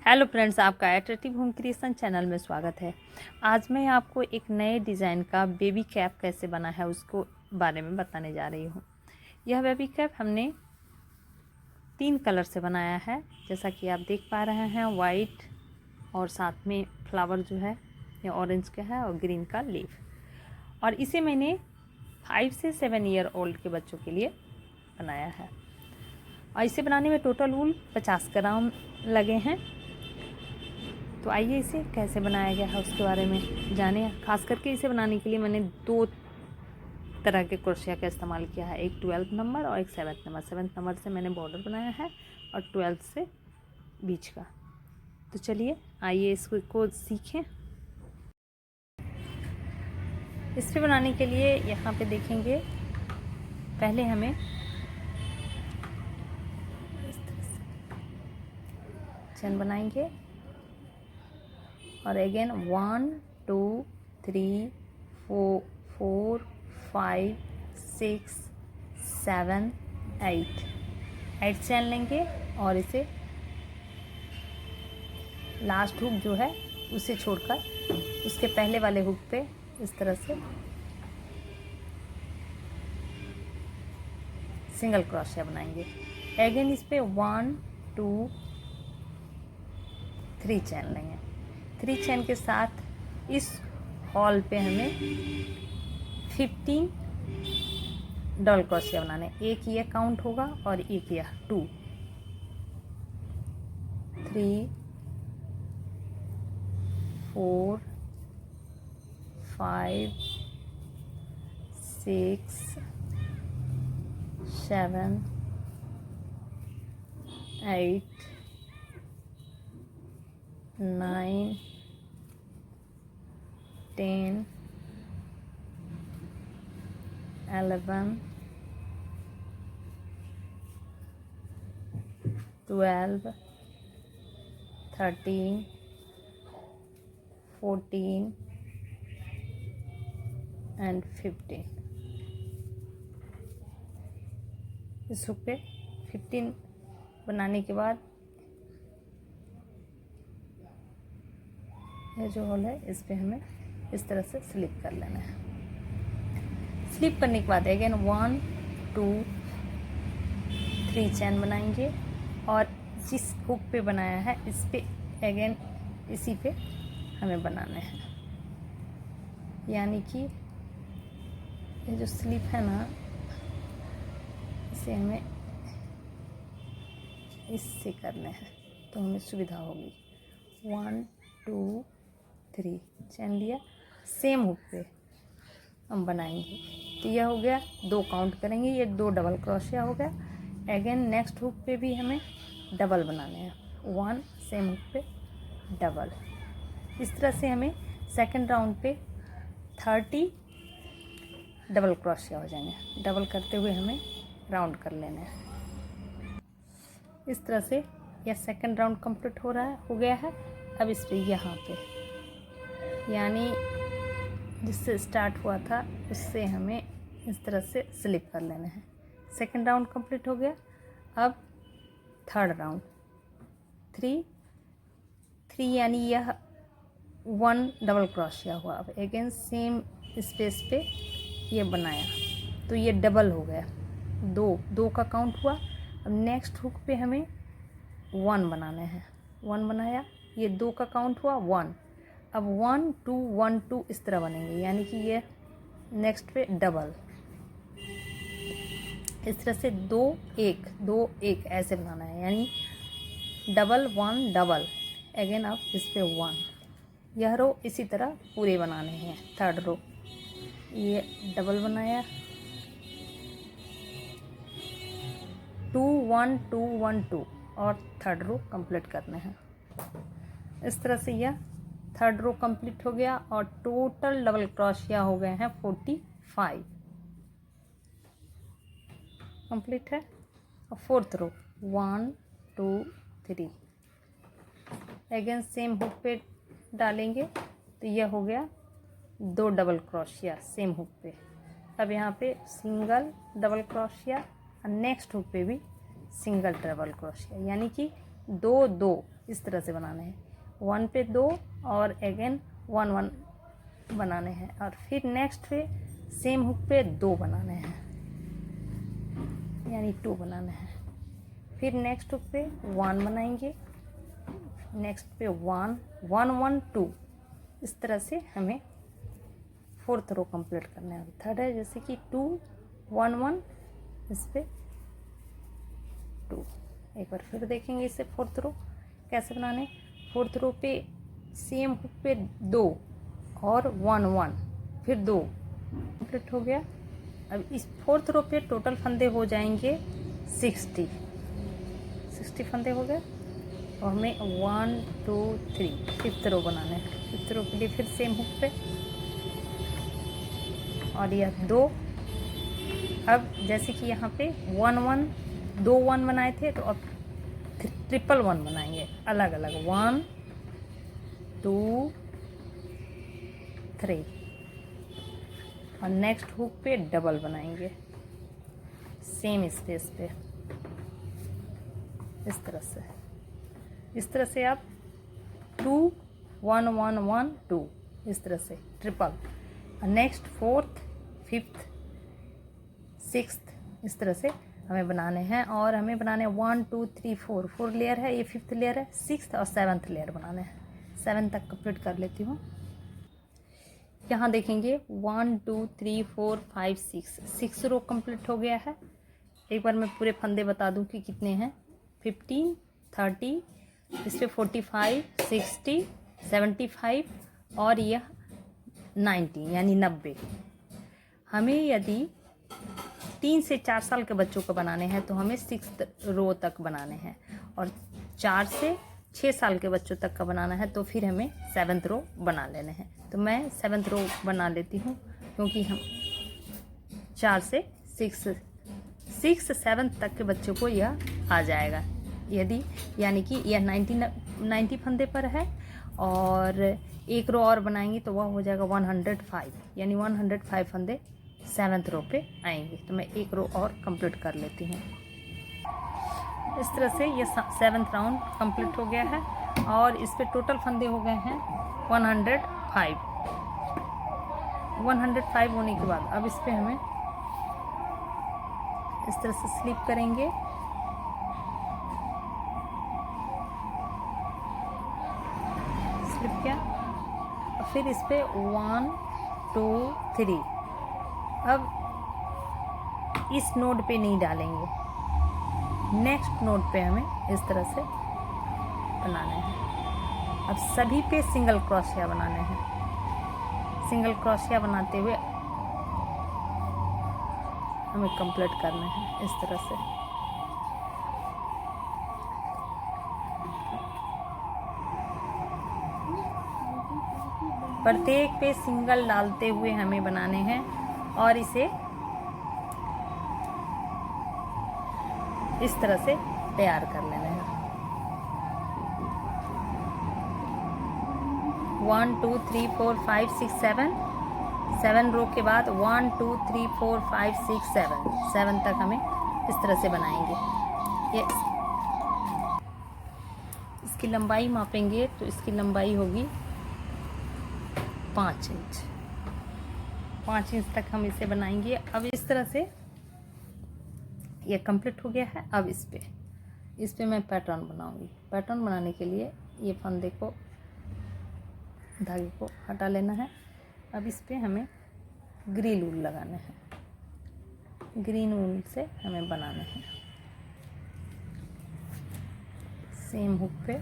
Hello friends, आपका attractive home creation channel में स्वागत है। आज मैं आपको एक नए डिज़ाइन का बेबी कैप कैसे बना है उसको बारे में बताने जा रही हूँ। यह बेबी कैप हमने 3 कलर से बनाया है, जैसा कि आप देख पा रहे हैं। वाइट और साथ में फ्लावर जो है ये ऑरेंज का है और ग्रीन का लीफ। और इसे मैंने 5 से 7 ईयर ओल्ड के बच्चों के लिए बनाया है। और इसे बनाने में टोटल वूल 50 ग्राम लगे हैं। तो आइए इसे कैसे बनाया गया है उसके बारे में जाने। खास करके इसे बनाने के लिए मैंने 2 तरह के क्रोशिया का इस्तेमाल किया है, एक 12 नंबर और एक 7 नंबर। 7 नंबर से मैंने बॉर्डर बनाया है और 12 से बीच का। तो चलिए आइए इसको सीखें। इसे बनाने के लिए यहाँ पे देखेंगे, पहले हमें इस तरह से चैन बनाएंगे और अगेन 1 2 3 4 5 6 7 8 चैन लेंगे और इसे लास्ट हुक जो है उसे छोड़कर उसके पहले वाले हुक पे इस तरह से सिंगल क्रोशिया बनाएंगे। अगेन इस पे 1 2 3 चैन लेंगे। 3 चैन के साथ इस हॉल पे हमें 15 डबल क्रोशिया बनाने। एक ये काउंट होगा और एक यह 2 3 4 5 6 7 8 9 10 11 12 13 14 एंड 15। इस हुक पे 15 बनाने के बाद ये जो होल है इस पे हमें इस तरह से स्लिप कर लेना है। स्लिप करने के बाद अगेन 1 2 3 चैन बनाएंगे और जिस हुक पे बनाया है इस पे अगेन इसी पे हमें बनाना है। यानी कि ये जो स्लिप है ना, इसे हमें इससे करना है तो हमें सुविधा होगी। 1 2 3 चैन लिया, सेम हुक पे हम बनाएंगे। तो यह हो गया, 2 काउंट करेंगे, ये 2 डबल क्रोशिया हो गया। अगेन नेक्स्ट हुक पे भी हमें डबल बनाने हैं, 1 सेम हुक पे डबल। इस तरह से हमें सेकंड राउंड पे 30 डबल क्रोशिया हो जाएंगे। डबल करते हुए हमें राउंड कर लेना है। इस तरह से यह सेकंड राउंड कंप्लीट हो गया है। अब इस पे यहाँ पे यानी जिससे स्टार्ट हुआ था उससे हमें इस तरह से स्लिप कर लेना है। सेकंड राउंड कंप्लीट हो गया। अब थर्ड राउंड 3 यानी यह 1 डबल क्रोशिया हुआ। अब अगेन सेम स्पेस पे ये बनाया तो ये डबल हो गया, 2 का काउंट हुआ। अब नेक्स्ट हुक पे हमें 1 बनाने हैं। 1 बनाया, ये 2 का काउंट हुआ 1। अब 1 2 1 2 इस तरह बनेंगे, यानी कि ये नेक्स्ट पे डबल। इस तरह से 2 1 2 1 ऐसे बनाना है, यानी डबल 1 डबल। अगेन अब इस पे 1। यह रो इसी तरह पूरे बनाने हैं। थर्ड रो ये डबल बनाया, 2 1 2 1 2 और थर्ड रो कंप्लीट करना है। इस तरह से यह थर्ड रो कंप्लीट हो गया और टोटल डबल क्रोशिया हो गए हैं 45 कंप्लीट है। और fourth row 1 2 3 again same hook पे डालेंगे तो यह हो गया 2 डबल क्रोशिया सेम हुक पे। अब यहाँ पे सिंगल डबल क्रोशिया और नेक्स्ट हुक पे भी सिंगल डबल क्रोशिया, यानी कि 2 2 इस तरह से बनाने हैं। 1 पे 2 और अगेन 1 1 बनाने हैं, और फिर नेक्स्ट पे सेम हुक पे 2 बनाने हैं, यानी 2 बनाने हैं। फिर नेक्स्ट हुक पे 1 बनाएंगे, नेक्स्ट पे 1 1 1 2। इस तरह से हमें 4th रो कंप्लीट करना है। थर्ड है जैसे कि 2 1 1, इस पे 2। एक बार फिर देखेंगे इसे 4th रो कैसे बनाने। 4th रो पे सेम हुक पे 2 और 1 1, फिर 2 कंप्लीट हो गया। अब इस 4th रो पे टोटल फंदे हो जाएंगे 60 फंदे हो गए। और हमें 1 2 3 5th रो बनाने हैं। 5th रो के लिए फिर सेम हुक पे, और यह 2। अब जैसे कि यहाँ पे 1 1 2 1 बनाए थे, तो अब 1 1 बनाएंगे अलग अलग, 1 2 3, और नेक्स्ट हुक पे डबल बनाएंगे सेम स्पेस पे। इस तरह से आप 2 1 1 1 2, इस तरह से triple, next 4th 5th 6th, इस तरह से हमें बनाने हैं। और हमें बनाने हैं 1 2 3 4 लेयर है, ये 5th लेयर है, 6th और 7th लेयर बनाने हैं। 7 तक कंप्लीट कर लेती हूँ। यहाँ देखेंगे 1 2 3 4 5 6 रो कंप्लीट हो गया है। एक बार मैं पूरे फंदे बता दूं कि कितने हैं। 15 30, इस पे 45 60 75 और यह 90 यानी 90। हमें यदि 3 से 4 साल के बच्चों को बनाने हैं तो हमें 6th रो तक बनाने हैं, और 4 से 6 साल के बच्चों तक का बनाना है तो फिर हमें 7th रो बना लेने हैं। तो मैं 7th रो बना लेती हूँ, क्योंकि हम 4 से 6 7 तक के बच्चों को यह आ जाएगा। यदि यानी कि यह 90 फंदे पर है, और एक रो और बनाएंगे तो वह हो जाएगा 105, यानी 105 फंदे 7th रो पे आएंगे। तो मैं एक रो और कंप्लीट कर लेती हूँ। इस तरह से ये 7th राउंड कंप्लीट हो गया है, और इस पे टोटल फंदे हो गए हैं 105। 105 होने के बाद अब इस पे हमें इस तरह से स्लिप करेंगे, स्लिप किया, और फिर इस पे 1 2 3। अब इस नोड पे नहीं डालेंगे, नेक्स्ट नोड पे हमें इस तरह से बनाने हैं। अब सभी पे सिंगल क्रोशिया बनाने हैं। सिंगल क्रोशिया बनाते हुए हमें कंप्लीट करना है इस तरह से। प्रत्येक पे सिंगल डालते हुए हमें बनाने हैं, और इसे इस तरह से तैयार कर लेना है। 1 2 3 4 5 6 7 रो के बाद 1 2 3 4 5 6 7 तक हमें इस तरह से बनाएंगे। ये इसकी लंबाई मापेंगे तो इसकी लंबाई होगी 5 इंच। 5 इंच तक हम इसे बनाएंगे। अब इस तरह से ये कंप्लीट हो गया है। अब इस पे मैं पैटर्न बनाऊंगी। पैटर्न बनाने के लिए ये फंदे को, धागे को हटा लेना है। अब इस पे हमें ग्रीन ऊल लगाना है। ग्रीन ऊल से हमें बनाना है। सेम हुक पे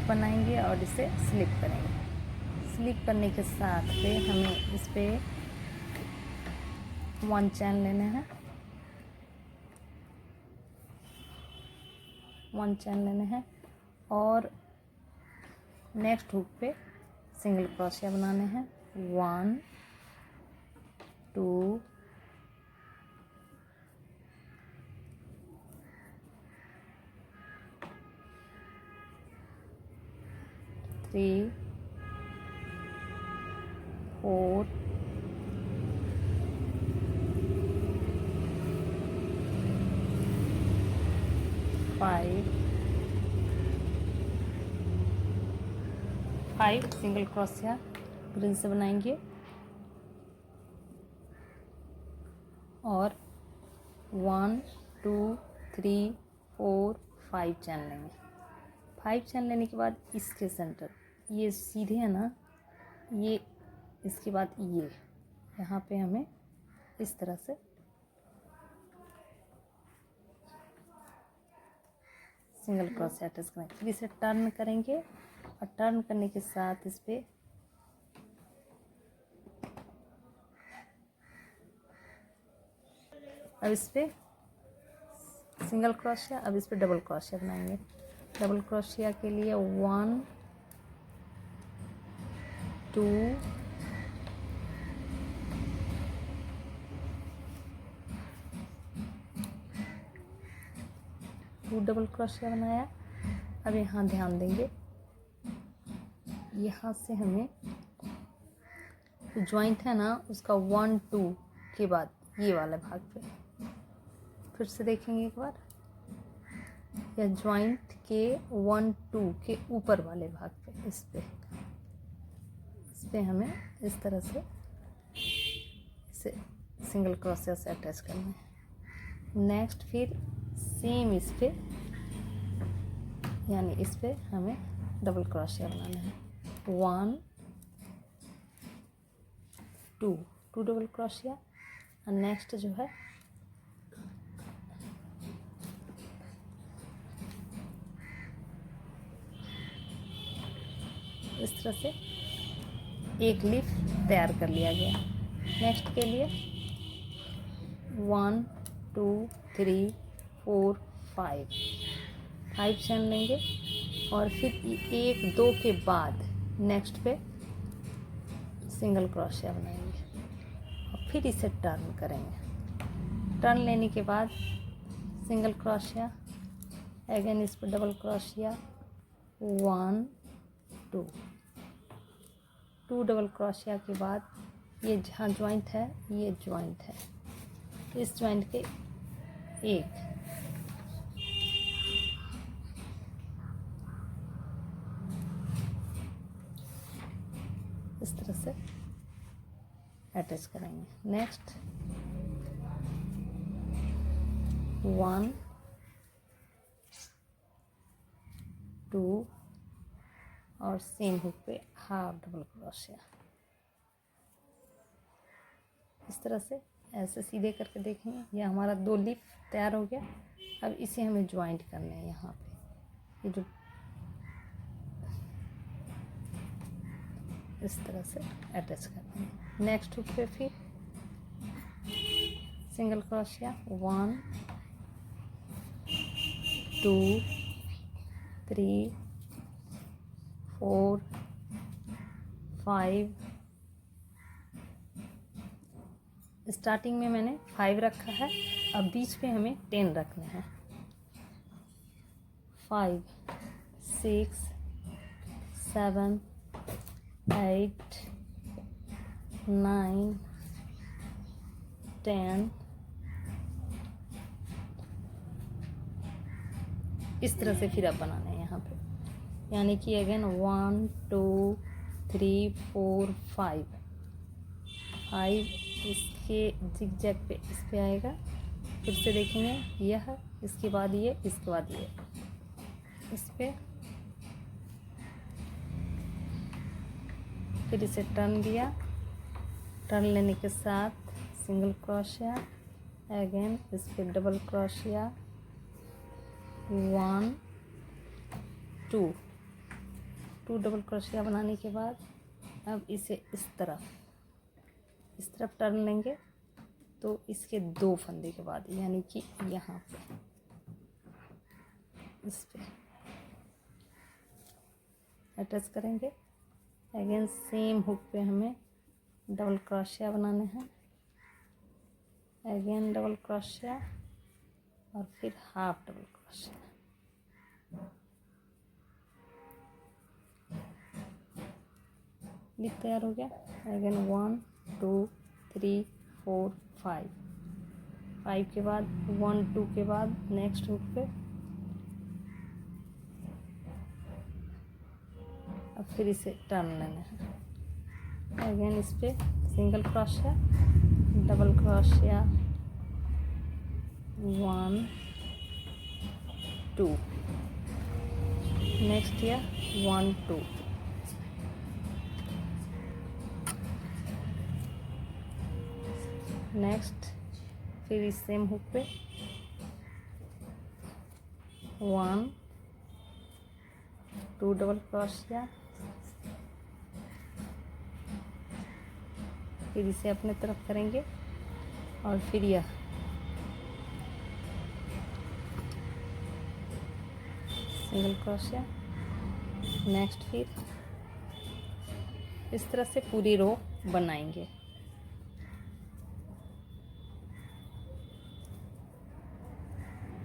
बनाएंगे और इसे स्लिप करेंगे। स्लिप करने के साथ पे हमें इस पे 1 चैन लेना है। 1 चैन लेना है, और नेक्स्ट हुक पे सिंगल क्रोशिया बनाने हैं। 1 2 3 3 4 5 सिंगल क्रोशिया ग्रीन से बनाएंगे और 1 2 3 4 5 चैन लेंगे। 5 चैन लेने के बाद इसके सेंटर ये सीधे है ना, ये इसके बाद ये यहाँ पे हमें इस तरह से सिंगल क्रोशिया अटैच करेंगे। फिर इसे टर्न करेंगे और टर्न करने के साथ इस पे अब इस पे सिंगल क्रोशिया, अब इस पे डबल क्रोशिया बनाएंगे। डबल क्रोशिया के लिए 1 2 2 डबल क्रोशिया बनाया। अब यहाँ ध्यान देंगे, यहाँ से हमें जॉइंट है ना उसका 1 2 के बाद ये वाले भाग पे फिर से देखेंगे एक बार, या जॉइंट के 1 2 के ऊपर वाले भाग पे इस पे हमें इस तरह से इसे सिंगल क्रोशिया से अटैच करना है। नेक्स्ट फिर सेम इस पे यानी इस पे हमें डबल क्रोशिया बनाना है। 1 2 डबल क्रोशिया और नेक्स्ट जो है इस तरह से एक लीफ तैयार कर लिया गया। नेक्स्ट के लिए 1 2 3 4 5 चैन लेंगे और फिर 1 2 के बाद नेक्स्ट पे सिंगल क्रोशिया बनाएंगे और फिर इसे टर्न करेंगे। टर्न लेने के बाद सिंगल क्रोशिया, अगेन इस पर डबल क्रोशिया, 1 2 डबल क्रोशिया के बाद ये जहाँ जॉइंट है ये जॉइंट है, इस जॉइंट के एक इस तरह से अटैच करेंगे। नेक्स्ट 1 2 और सेम हुक पे हाफ डबल क्रोशिया इस तरह से ऐसे सीधे करके देखेंगे। ये हमारा 2 लीफ तैयार हो गया। अब इसे हमें ज्वाइंट करना है। यहाँ पे ये जो इस तरह से अटैच करते हैं। नेक्स्ट हुक पे फिर सिंगल क्रोशिया, 1 2 3 4 5। स्टार्टिंग में मैंने 5 रखा है, अब बीच पे हमें 10 रखने हैं। 5 6 7 8 9 10। इस तरह से फिर अब बनाना है यहाँ पे, यानी कि अगेन 1 2 3 4 5 इसके जिगजैग पे इस पे आएगा। फिर से देखेंगे यह, इसके बाद ये, इसके बाद ये, इस पे फिर इसे टर्न दिया। टर्न लेने के साथ सिंगल क्रोशिया, अगेन इस पे डबल क्रोशिया, 1 2 डबल क्रोशिया बनाने के बाद अब इसे इस तरफ टर्न लेंगे तो इसके 2 फंदे के बाद, यानी कि यहाँ पे इस पे अटैच करेंगे। अगेन सेम हुक पे हमें डबल क्रोशिया बनाने हैं, अगेन डबल क्रोशिया और फिर हाफ डबल क्रोशिया। भी तैयार हो गया। अगेन 1 2 3 4 5, 5 के बाद 1 2 के बाद नेक्स्ट हुक पे अब फिर इसे टर्न लेना है। अगेन इस पे single crochet, double crochet, 1 2, next या 1 2, नेक्स्ट फिर इस सेम हुक पे 1 2 डबल क्रोशिया, फिर इसे अपने तरफ करेंगे और फिर यह सिंगल क्रोशिया, नेक्स्ट फिर इस तरह से पूरी रो बनाएंगे।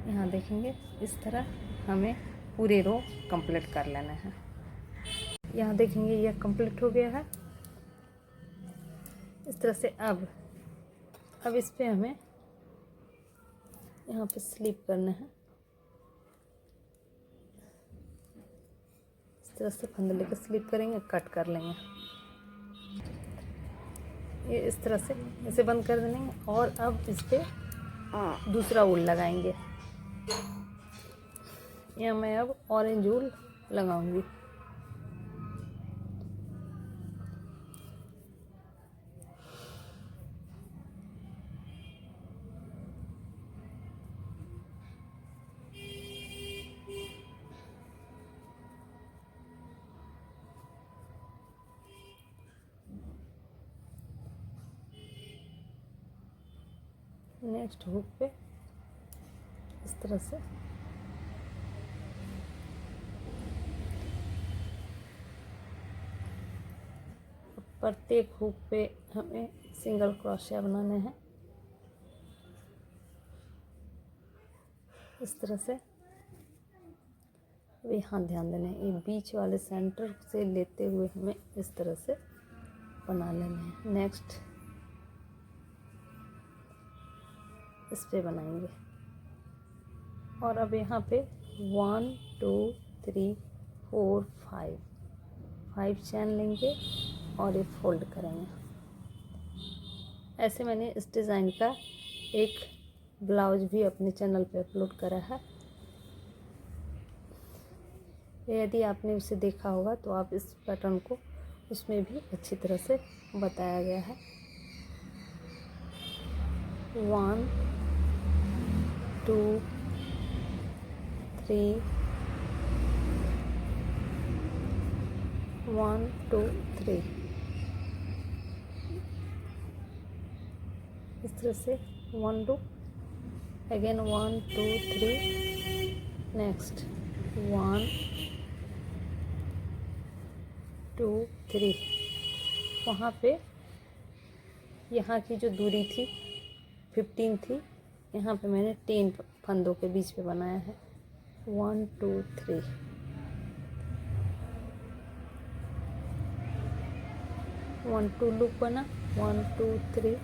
यहाँ देखेंगे इस तरह हमें पूरे रो कंप्लीट कर लेना है। यहाँ देखेंगे यह कंप्लीट हो गया है इस तरह से। अब इस पे हमें यहाँ पे स्लिप करना है। इस तरह से फंदे लेकर स्लिप करेंगे, कट कर लेंगे। ये इस तरह से इसे बंद कर देंगे और अब इस पे दूसरा ऊल लगाएंगे। यहाँ मैं अब ऑरेंज ऊल लगाऊंगी। नेक्स्ट हुक पे इस तरह से प्रत्येक हुक पे हमें सिंगल क्रोशिया बनाने हैं। इस तरह से यहाँ ध्यान देना है, ये बीच वाले सेंटर से लेते हुए हमें इस तरह से बना लेना है। नेक्स्ट इस पे बनाएंगे और अब यहाँ पे 1 2 3 4 5 चैन लेंगे और ये फोल्ड करेंगे। ऐसे मैंने इस डिज़ाइन का एक ब्लाउज भी अपने चैनल पे अपलोड करा है। यदि आपने उसे देखा होगा तो आप इस पैटर्न को उसमें भी अच्छी तरह से बताया गया है। 1 2 3 1 2 3 इस तरह से 1 2, अगेन 1 2 3, नेक्स्ट 1 2 3। वहाँ पे यहाँ की जो दूरी थी 15 थी, यहाँ पे मैंने 10 फंदों के बीच पे बनाया है। 1 2 3, 1 2 लूप बना, 1 2 3,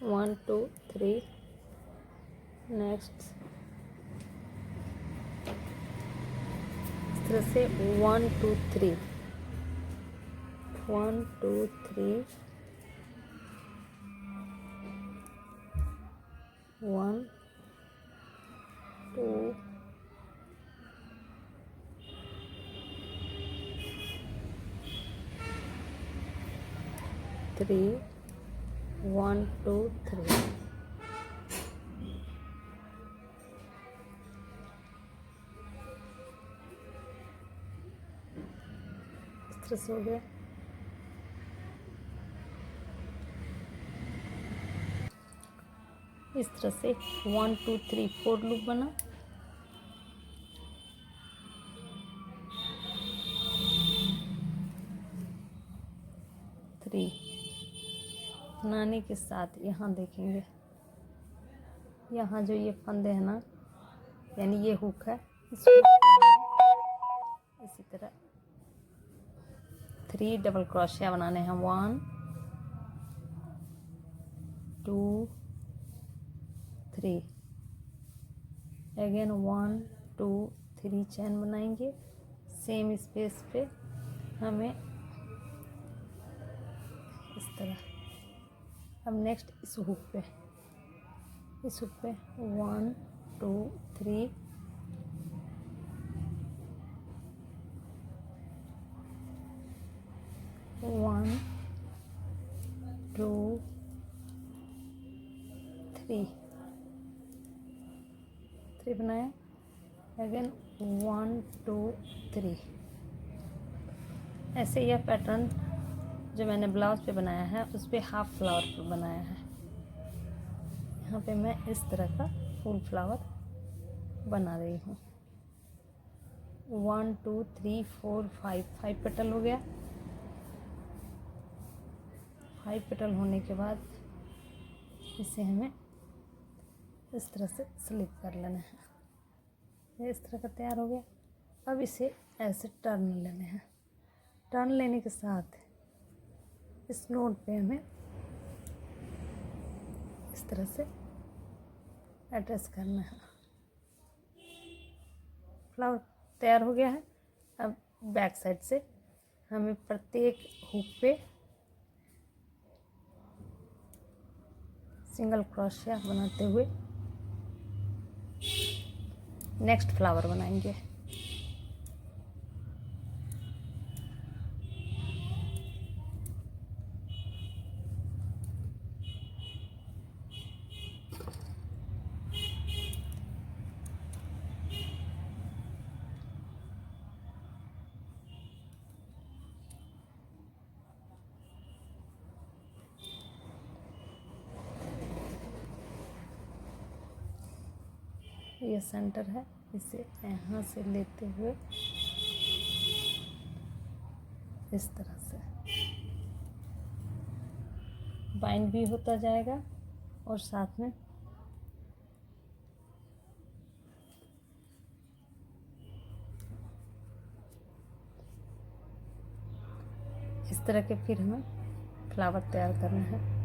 वन टू थ्री, नेक्स्ट इस तरह से 1 2 3, 1 2 3, 1 2 3, 1 2 3। तरह से हो गया। इस तरह से 1 2 3 4 लूप बना। थ्री बनाने के साथ यहाँ देखेंगे, यहाँ जो ये फंदे हैं ना, यानी ये हुक है, इस हुक पे इसी तरह 3 डबल क्रोशिया बनाने हैं। 1 2 3 अगेन 1 2 3 चैन बनाएंगे सेम स्पेस पे हमें इस तरह। अब नेक्स्ट इस हुक पे 1 2 3 1 2 3 बनाया। अगेन 1 2 3। ऐसे यह पैटर्न जो मैंने ब्लाउज पे बनाया है उस पे हाफ फ्लावर पे बनाया है। यहाँ पे मैं इस तरह का फुल फ्लावर बना रही हूँ। 1 2 3 4 5 पेटल हो गया। 5 पेटल होने के बाद इसे हमें इस तरह से स्लिप कर लेना है। ये इस तरह का तैयार हो गया। अब इसे ऐसे टर्न लेने हैं। टर्न लेने के साथ इस नोट पे हमें इस तरह से अटैच करना है। फ्लावर तैयार हो गया है। अब बैक साइड से हमें प्रत्येक हुक पे सिंगल क्रोशिया बनाते हुए नेक्स्ट फ्लावर बनाएंगे। ये सेंटर है, इसे यहाँ से लेते हुए इस तरह से बाइंड भी होता जाएगा और साथ में इस तरह के फिर हमें फ्लावर तैयार करना है।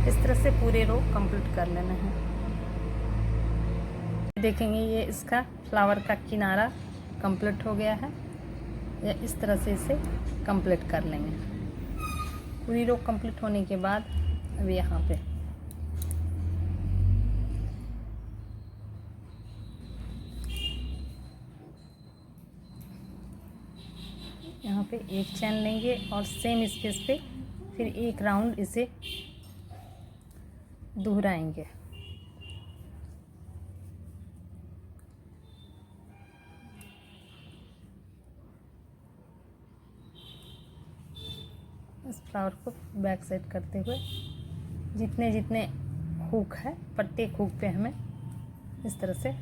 इस तरह से पूरे रो कंप्लीट कर लेना है। देखेंगे ये इसका फ्लावर का किनारा कंप्लीट हो गया है। या इस तरह से इसे कंप्लीट कर लेंगे। पूरी रो कंप्लीट होने के बाद अब यहाँ पे एक चैन लेंगे और सेम स्पेस पे फिर एक राउंड इसे दोहराएंगे। इस फ्लावर को बैक साइड करते हुए जितने जितने हुक है प्रत्येक हुक पे हमें इस तरह से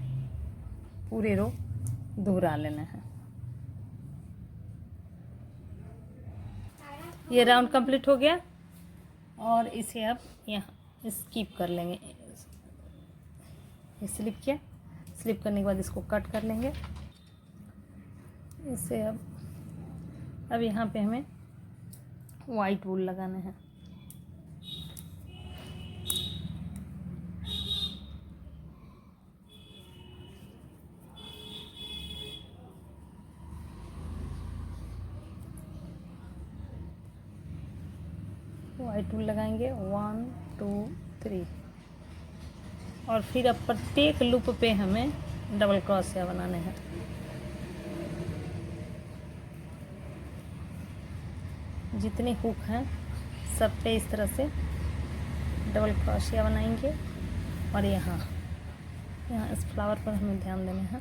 पूरे रो दोहरा लेना है। ये राउंड कंप्लीट हो गया और इसे अब यहाँ स्किप कर लेंगे। स्लिप किया, स्लिप करने के बाद इसको कट कर लेंगे। इसे अब यहाँ पे हमें वाइट वूल लगाना है। वाइट वूल लगाएंगे 1 2 3 और फिर अब प्रत्येक लूप पे हमें डबल क्रोशिया बनाने हैं। जितने हुक हैं सब पे इस तरह से डबल क्रोशिया बनाएंगे और यहाँ यहाँ इस फ्लावर पर हमें ध्यान देना है।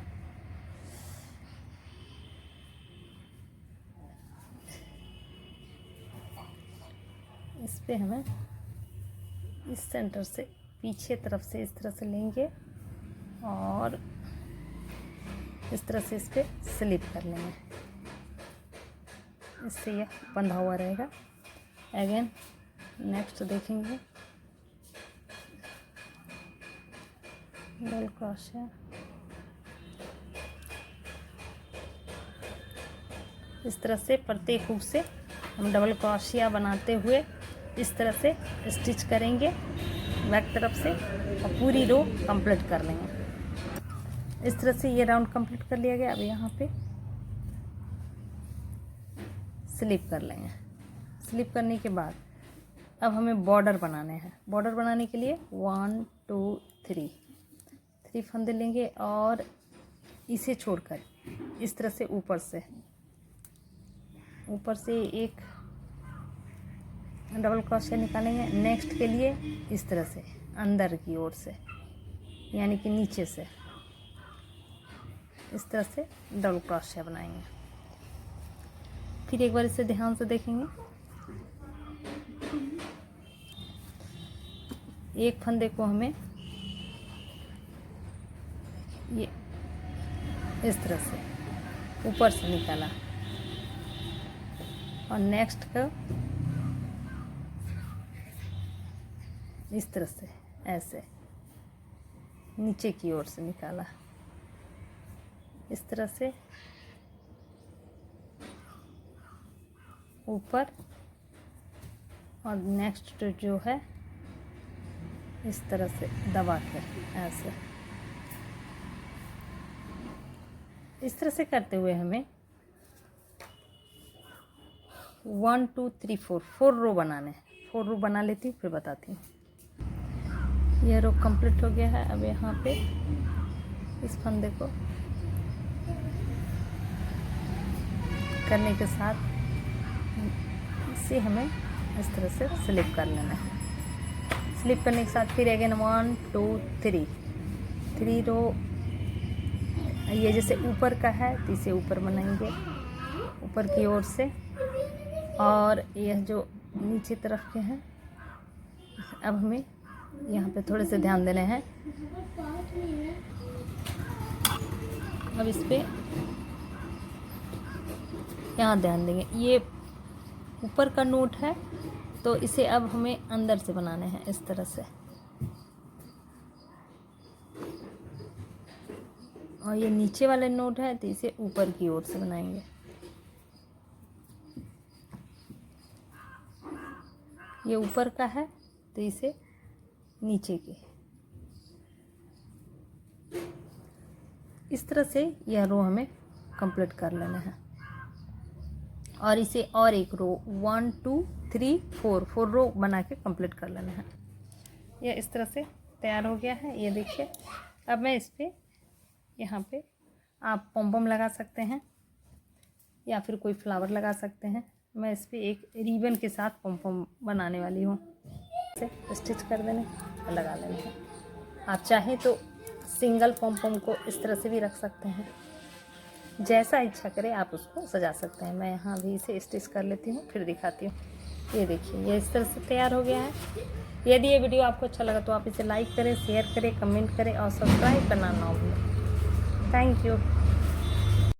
इस पे हमें इस सेंटर से पीछे तरफ से इस तरह से लेंगे और इस तरह से इस पे स्लिप कर लेंगे। इससे यह बंधा हुआ रहेगा। अगेन नेक्स्ट देखेंगे डबल क्रोशिया। इस तरह से प्रत्येक हुक से हम डबल क्रोशिया बनाते हुए इस तरह से स्टिच करेंगे बैक तरफ से और पूरी रो कंप्लीट कर लेंगे। इस तरह से ये राउंड कंप्लीट कर लिया गया। अब यहाँ पे स्लिप कर लेंगे। स्लिप करने के बाद अब हमें बॉर्डर बनाने हैं। बॉर्डर बनाने के लिए 1 2 3 फंदे लेंगे और इसे छोड़कर इस तरह से ऊपर से एक डबल क्रोशिया निकालेंगे। नेक्स्ट के लिए इस तरह से अंदर की ओर से यानी कि नीचे से इस तरह से डबल क्रोशिया बनाएंगे। फिर एक बार इसे ध्यान से देखेंगे। एक फंदे को हमें ये इस तरह से ऊपर से निकाला और नेक्स्ट का इस तरह से ऐसे नीचे की ओर से निकाला। इस तरह से ऊपर और नेक्स्ट जो है इस तरह से दबा के ऐसे इस तरह से करते हुए हमें 1 2 3 4 रो बनाने हैं। 4 रो बना लेती हूँ फिर बताती हूँ। यह रो कंप्लीट हो गया है। अब यहाँ पे इस फंदे को करने के साथ इसे हमें इस तरह से स्लिप कर लेना है। स्लिप करने के साथ फिर अगेन 1 2 3 रो। ये जैसे ऊपर का है तो इसे ऊपर बनाएंगे ऊपर की ओर से, और यह जो नीचे तरफ के हैं अब हमें यहाँ पे थोड़े से ध्यान देने हैं। अब इस पे यहाँ ध्यान देंगे। ये ऊपर का नोट है तो इसे अब हमें अंदर से बनाने हैं इस तरह से, और ये नीचे वाले नोट है तो इसे ऊपर की ओर से बनाएंगे। ये ऊपर का है तो इसे नीचे की इस तरह से यह रो हमें कंप्लीट कर लेना है। और इसे और एक रो 1 2 3 4 रो बना के कंप्लीट कर लेना है। यह इस तरह से तैयार हो गया है। ये देखिए। अब मैं इस पे यहाँ पे आप पॉम लगा सकते हैं या फिर कोई फ्लावर लगा सकते हैं। मैं इस पे एक रिबन के साथ पॉम बनाने वाली हूँ। इसे स्टिच कर देने और लगा लेना है। आप चाहें तो सिंगल पॉम को इस तरह से भी रख सकते हैं, जैसा इच्छा करे आप उसको सजा सकते हैं। मैं यहाँ भी इसे स्टिच कर लेती हूँ फिर दिखाती हूँ। ये देखिए ये इस तरह से तैयार हो गया है। यदि ये वीडियो आपको अच्छा लगा तो आप इसे लाइक करें, शेयर करें, कमेंट करें और सब्सक्राइब करना ना भूलें। Thank you.